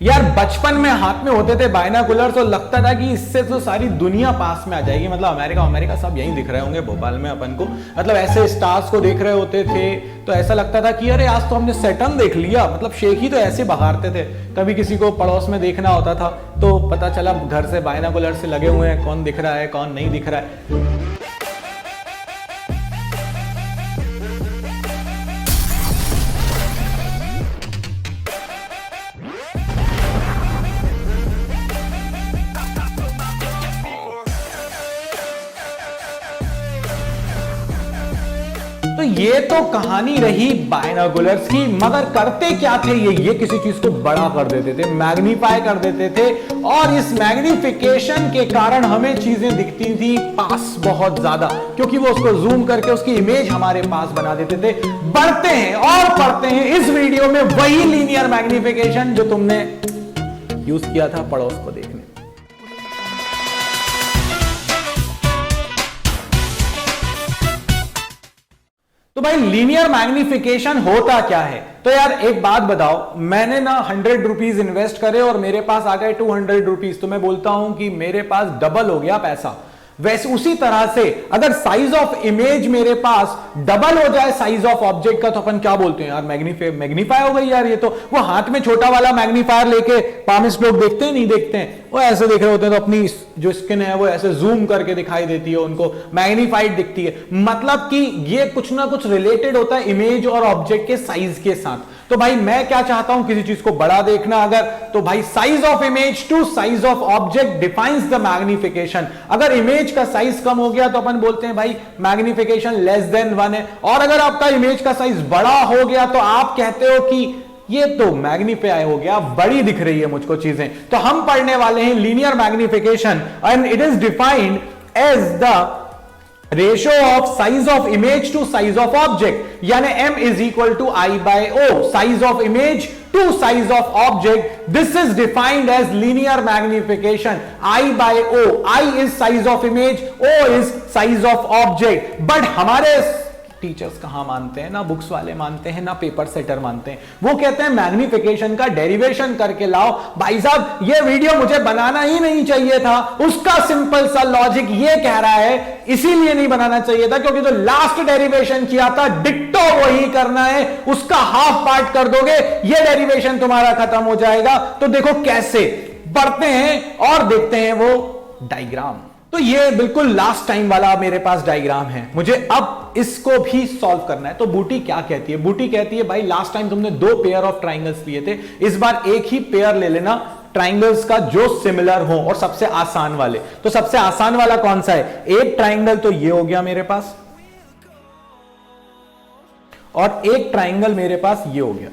यार बचपन में हाथ में होते थे बायनाकुलर्स और लगता था कि इससे तो सारी दुनिया पास में आ जाएगी। मतलब अमेरिका सब यहीं दिख रहे होंगे भोपाल में अपन को। मतलब ऐसे स्टार्स को देख रहे होते थे तो ऐसा लगता था कि अरे आज तो हमने सैटर्न देख लिया। मतलब शेख ही तो ऐसे बहारते थे। कभी किसी को पड़ोस में देखना होता था तो पता चला घर से बायनाकुलर से लगे हुए हैं, कौन दिख रहा है कौन नहीं दिख रहा है। तो ये तो कहानी रही बायनाकुलर्स की, मगर करते क्या थे ये किसी चीज को बड़ा कर देते थे, मैग्नीफाई कर देते थे। और इस मैग्निफिकेशन के कारण हमें चीजें दिखती थी पास बहुत ज्यादा, क्योंकि वो उसको जूम करके उसकी इमेज हमारे पास बना देते थे। बढ़ते हैं और पढ़ते हैं इस वीडियो में वही लीनियर मैग्निफिकेशन जो तुमने यूज किया था पड़ोस को देखने। तो भाई लीनियर मैग्निफिकेशन होता क्या है? तो यार एक बात बताओ, मैंने ना 100 रुपीज इन्वेस्ट करे और मेरे पास आ गए 200 रुपीज, तो मैं बोलता हूं कि मेरे पास डबल हो गया पैसा। वैसे उसी तरह से अगर साइज ऑफ इमेज मेरे पास डबल हो जाए साइज ऑफ ऑब्जेक्ट का, तो अपन क्या बोलते हैं? यार मैग्नीफाई हो गई यार। ये तो वो हाथ में छोटा वाला मैग्नीफायर लेके पामिस्ट लोग देखते हैं, नहीं देखते हैं, वो ऐसे देख रहे होते हैं तो अपनी जो स्किन है वो ऐसे जूम करके दिखाई देती है, उनको मैग्नीफाइड दिखती है। मतलब कि ये कुछ ना कुछ रिलेटेड होता है इमेज और ऑब्जेक्ट के साइज के साथ। तो भाई मैं क्या चाहता हूं, किसी चीज को बड़ा देखना अगर, तो भाई size of image to size of object defines the magnification. अगर इमेज का साइज कम हो गया तो अपन बोलते हैं भाई मैग्निफिकेशन लेस देन 1 है, और अगर आपका इमेज का साइज बड़ा हो गया तो आप कहते हो कि ये तो मैग्नीफाई हो गया, बड़ी दिख रही है मुझको चीजें। तो हम पढ़ने वाले हैं linear magnification and it is defined as the ratio of size of image to size of object, यानी m is equal to I by O, size of image to size of object. This is defined as linear magnification. I by O, I is size of image, O is size of object. But हमारे teachers कहां मानते हैं, ना books वाले मानते हैं, ना paper setter मानते हैं। वो कहते हैं मैग्निफिकेशन का डेरिवेशन करके लाओ। भाई साहब ये वीडियो मुझे बनाना ही नहीं चाहिए था, उसका सिंपल सा लॉजिक ये कह रहा है, इसीलिए नहीं बनाना चाहिए था क्योंकि जो लास्ट डेरिवेशन किया था डिट्टो वही करना है, उसका हाफ पार्ट कर दोगे ये डेरिवेशन तुम्हारा खत्म हो जाएगा। तो देखो कैसे पढ़ते हैं और देखते हैं वो डायग्राम। तो ये बिल्कुल लास्ट टाइम वाला मेरे पास डायग्राम है, मुझे अब इसको भी सॉल्व करना है। तो बूटी क्या कहती है? बूटी कहती है भाई लास्ट टाइम तुमने 2 पेयर ऑफ ट्राइंगल्स लिए थे, इस बार एक ही पेयर ले लेना ट्राइंगल्स का जो सिमिलर हो और सबसे आसान वाले। तो सबसे आसान वाला कौन सा है? एक ट्राइंगल तो ये हो गया मेरे पास, और एक ट्राइंगल मेरे पास ये हो गया।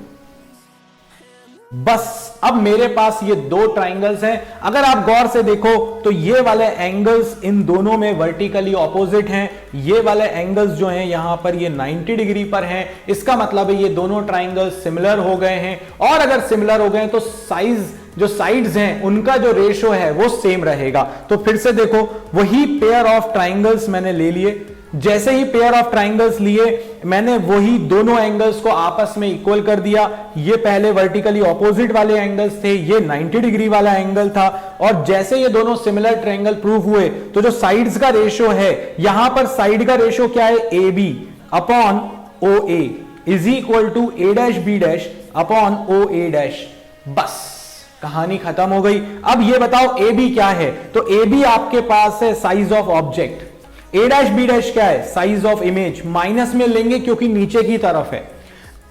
बस अब मेरे पास ये 2 ट्राइंगल्स हैं। अगर आप गौर से देखो तो ये वाले एंगल्स इन दोनों में वर्टिकली ऑपोजिट हैं। ये वाले एंगल्स जो हैं यहां पर ये 90 डिग्री पर हैं। इसका मतलब है ये दोनों ट्राइंगल्स सिमिलर हो गए हैं, और अगर सिमिलर हो गए तो साइज जो साइड्स हैं उनका जो रेशियो है वो सेम रहेगा। तो फिर से देखो वही पेयर ऑफ ट्राइंगल्स मैंने ले लिए। जैसे ही पेयर ऑफ ट्राइंगल्स लिए मैंने वही दोनों एंगल्स को आपस में इक्वल कर दिया। ये पहले वर्टिकली ऑपोजिट वाले एंगल्स थे, ये 90 डिग्री वाला एंगल था, और जैसे ये दोनों सिमिलर ट्रायंगल प्रूव हुए तो जो साइड्स का रेशियो है, यहां पर साइड का रेशियो क्या है? AB upon OA is equal to A dash B dash upon OA dash. बस कहानी खत्म हो गई। अब ये बताओ AB क्या है? तो AB आपके पास है size of object, A dash B dash क्या है? Size of image. माइनस में लेंगे क्योंकि नीचे की तरफ है।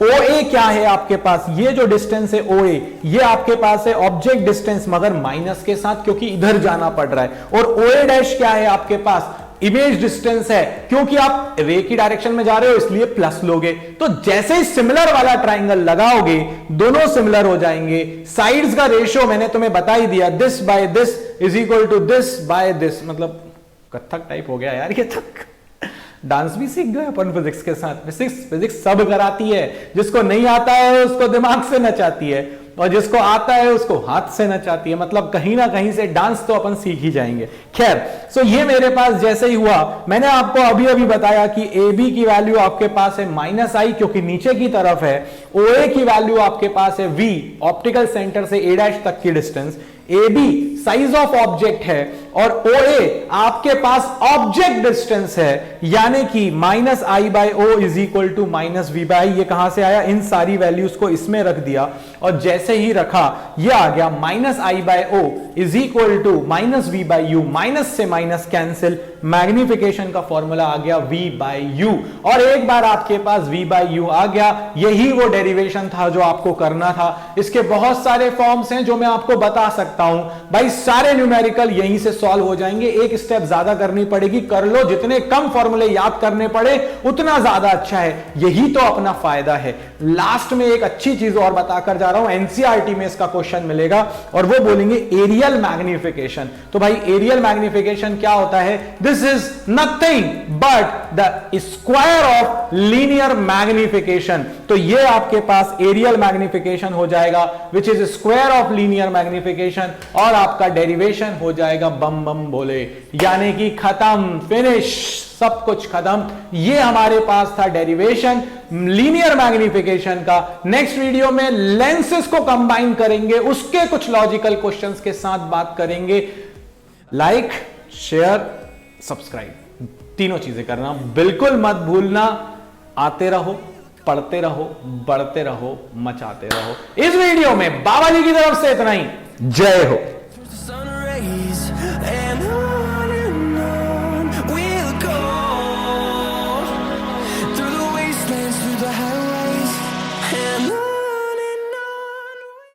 OA क्या है आपके पास? ये जो डिस्टेंस है OA, ये आपके पास है ऑब्जेक्ट डिस्टेंस मगर माइनस के साथ क्योंकि इधर जाना पड़ रहा है। और OA डैश क्या है आपके पास? इमेज डिस्टेंस है, क्योंकि आप रे की डायरेक्शन में जा रहे हो इसलिए प्लस लोगे। तो जैसे ही सिमिलर वाला ट्राइंगल लगाओगे दोनों सिमिलर हो जाएंगे। साइड्स का रेशियो मैंने तुम्हें बता ही दिया, this by this is equal to this by this. मतलब कथक टाइप हो गया यार ये तक। डांस भी सीख गए अपन फिजिक्स के साथ। फिजिक्स सब कराती है, जिसको नहीं आता है उसको दिमाग से नचाती है, और जिसको आता है उसको हाथ से नचाती है। मतलब कहीं ना कहीं से डांस तो अपन सीख ही जाएंगे। खैर, सो ये मेरे पास जैसे ही हुआ, मैंने आपको अभी अभी बताया कि AB की वैल्यू आपके पास है -i क्योंकि नीचे की तरफ है, OA की वैल्यू आपके पास है V, ऑप्टिकल सेंटर से A' तक की distance, AB size of object है, और OA आपके पास ऑब्जेक्ट डिस्टेंस है, यानी कि -I/O is equal to -V/I। ये कहां से आया? इन सारी वैल्यूज को इसमें रख दिया, और जैसे ही रखा ये आ गया -I/O is equal to -V/U, minus से माइनस कैंसिल, मैग्निफिकेशन का फॉर्मूला आ गया V/U। और एक बार आपके पास V/U आ गया, यही वो डेरिवेशन था जो आपको करना था। इसके बहुत सारे फॉर्म्स हैं जो मैं आपको बता सकता हूं भाई, सारे न्यूमेरिकल यहीं से सॉल्व हो जाएंगे, एक स्टेप ज्यादा करनी पड़ेगी, कर लो, जितने कम फॉर्मूले याद करने पड़े उतना ज्यादा अच्छा है, यही तो अपना फायदा है। लास्ट में एक अच्छी चीज और बताकर जा रहा हूं, एनसीईआरटी में इसका क्वेश्चन मिलेगा, और वो बोलेंगे एरियल मैग्निफिकेशन। तो भाई एरियल मैग्निफिकेशन क्या होता है? This is nothing but the square of linear magnification. तो ये आपके पास एरियल मैग्निफिकेशन हो जाएगा, which is square of linear magnification, और आपका डेरिवेशन हो जाएगा बम बम बोले, यानी कि खत्म, फिनिश, सब कुछ खत्म। ये हमारे पास था डेरिवेशन लीनियर मैग्निफिकेशन का। नेक्स्ट वीडियो में लेंसेज को कंबाइन करेंगे, उसके कुछ लॉजिकल क्वेश्चंस के साथ बात करेंगे। लाइक, शेयर, सब्सक्राइब, तीनों चीजें करना बिल्कुल मत भूलना। आते रहो, पढ़ते रहो, बढ़ते रहो, मचाते रहो। इस वीडियो में बाबा जी की तरफ से इतना ही। जय हो।